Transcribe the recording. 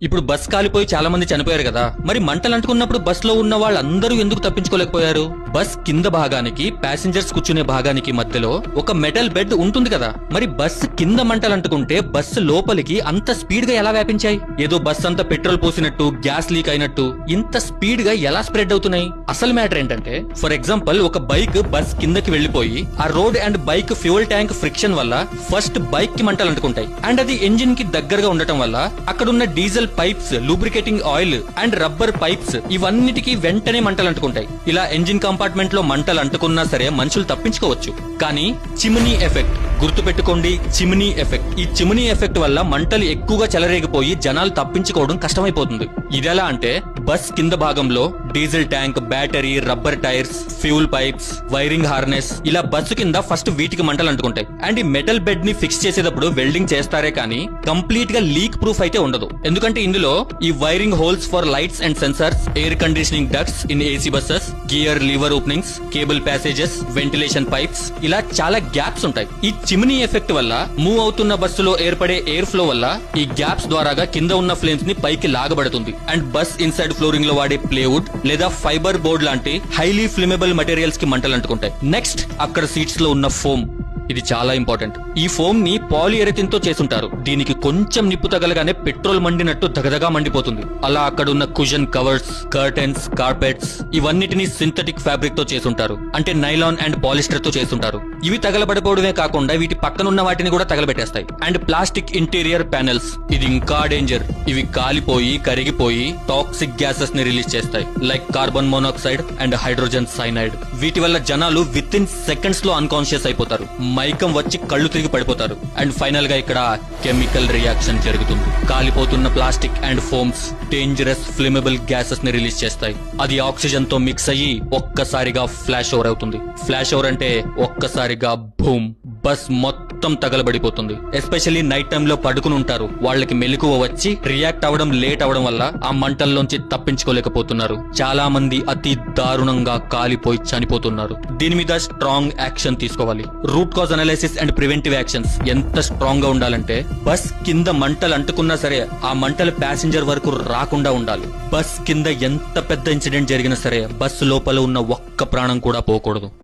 ఇప్పుడు బస్ కాలిపోయి చాలా మంది చనిపోయారు కదా, మరి మంటలు అంటుకున్నప్పుడు బస్ లో ఉన్న వాళ్ళందరూ ఎందుకు తప్పించుకోలేకపోయారు? బస్ కింద భాగానికి ప్యాసింజర్స్ కూర్చునే భాగానికి మధ్యలో ఒక మెటల్ బెడ్ ఉంటుంది కదా, మరి బస్ కింద మంటలు అంటుకుంటే బస్సు లోపలికి అంత స్పీడ్ గా ఎలా వ్యాపించాయి? ఏదో బస్ అంతా పెట్రోల్ పోసినట్టు, గ్యాస్ లీక్ అయినట్టు ఇంత స్పీడ్ గా ఎలా స్ప్రెడ్ అవుతున్నాయి? అసలు మ్యాటర్ ఏంటంటే, ఫర్ ఎగ్జాంపుల్ ఒక బైక్ బస్ కిందకి వెళ్లిపోయి ఆ road and bike fuel tank friction వల్ల ఫస్ట్ బైక్ కి మంటలు అంటుకుంటాయి. అండ్ అది ఇంజిన్ కి దగ్గరగా ఉండటం వల్ల అక్కడున్న diesel pipes, lubricating oil and rubber pipes ఇవన్నిటికీ వెంటనే మంటలు అంటుకుంటాయి. ఇలా ఎంజిన్ కంపార్ట్మెంట్ లో మంటలు అంటుకున్నా సరే మనుషులు తప్పించుకోవచ్చు. కానీ చిమ్నీ ఎఫెక్ట్ గుర్తుపెట్టుకోండి, చిమ్నీ ఎఫెక్ట్. ఈ చిమ్నీ ఎఫెక్ట్ వల్ల మంటలు ఎక్కువగా చెలరేగిపోయి జనాలు తప్పించుకోవడం కష్టమైపోతుంది. ఇదెలా అంటే, బస్ కింద భాగంలో diesel tank, battery, rubber tyres, fuel pipes, wiring harness, ఇలా బస్సు కింద ఫస్ట్ వీటికి మంటలు అంటుకుంటాయి. అండ్ ఈ మెటల్ బెడ్ ని ఫిక్స్ చేసేటప్పుడు వెల్డింగ్ చేస్తారే కానీ కంప్లీట్ గా లీక్ ప్రూఫ్ అయితే ఉండదు. ఎందుకంటే ఇందులో ఈ wiring holes for lights and sensors, air conditioning ducts in AC buses, gear Lever openings, cable passages, ventilation pipes, ఇలా చాలా గ్యాప్స్ ఉంటాయి. ఈ చిమ్నీ ఎఫెక్ట్ వల్ల మూవ్ అవుతున్న బస్సులో ఏర్పడే ఎయిర్ ఫ్లో వల్ల ఈ గ్యాప్స్ ద్వారాగా కింద ఉన్న ఫ్లేమ్స్ ని పైకి లాగబడుతుంది. అండ్ బస్ ఇన్సైడ్ ఫ్లోరింగ్ లో వాడే ప్లేవుడ్ లేదా ఫైబర్ బోర్డ్ లాంటి హైలీ ఫ్లేమబుల్ మెటీరియల్స్ కి మంటలు అంటుకుంటాయి. నెక్స్ట్ అక్కడ సీట్స్ లో ఉన్న ఫోమ్, ఇది చాలా ఇంపార్టెంట్. ఈ ఫోమ్ ని పాలిఎరథిన్ తో చేసుంటారు. దీనికి కొంచెం నిప్పు తగలగానే పెట్రోల్ మండినట్టు దగదగా మండిపోతుంది. అలా అక్కడున్న కుషన్ కవర్స్, కర్టెన్స్, కార్పెట్స్ ఇవన్నిటిని సింథటిక్ ఫ్యాబ్రిక్ తో చేసుంటారు. అంటే నైలాన్ అండ్ పాలిస్టర్ తో చేసుంటారు. ఇవి తగలబడిపోవడమే కాకుండా వీటి పక్కనున్న వాటిని కూడా తగలబెట్టేస్తాయి. అండ్ ప్లాస్టిక్ ఇంటీరియర్ ప్యానెల్స్, ఇది ఇంకా డేంజర్. ఇవి కాలిపోయి కరిగిపోయి టాక్సిక్ గ్యాసెస్ ని రిలీజ్ చేస్తాయి, like carbon monoxide and hydrogen cyanide. వీటి వల్ల జనాలు విత్ ఇన్ సెకండ్స్ లో అన్కాన్షియస్ అయిపోతారు, మైకం వచ్చి కళ్ళు తిరిగి పడిపోతారు. అండ్ ఫైనల్ గా ఇక్కడ కెమికల్ రియాక్షన్ జరుగుతుంది. కాలిపోతున్న plastic and foams dangerous flammable gases ని రిలీజ్ చేస్తాయి. అది ఆక్సిజన్ తో మిక్స్ అయ్యి ఒక్కసారిగా ఫ్లాష్ ఓవర్ అవుతుంది. ఫ్లాష్ ఓవర్ అంటే ఒక్కసారిగా బూమ్, బస్ మొత్తం తగలబడిపోతుంది. ఎస్పెషల్లీ నైట్ టైమ్ లో పడుకుని ఉంటారు, వాళ్ళకి మెలకువ వచ్చి రియాక్ట్ అవ్వడం లేట్ అవడం వల్ల ఆ మంటల్లోంచి తప్పించుకోలేకపోతున్నారు. చాలా మంది అతి దారుణంగా కాలిపోయి చనిపోతున్నారు. దీని మీద స్ట్రాంగ్ యాక్షన్ తీసుకోవాలి. Root cause analysis and preventive actions ఎంత స్ట్రాంగ్ గా ఉండాలంటే, బస్ కింద మంటలు అంటుకున్నా సరే ఆ మంటలు ప్యాసింజర్ వరకు రాకుండా ఉండాలి. బస్ కింద ఎంత పెద్ద ఇన్సిడెంట్ జరిగినా సరే బస్ లోపల ఉన్న ఒక్క ప్రాణం కూడా పోకూడదు.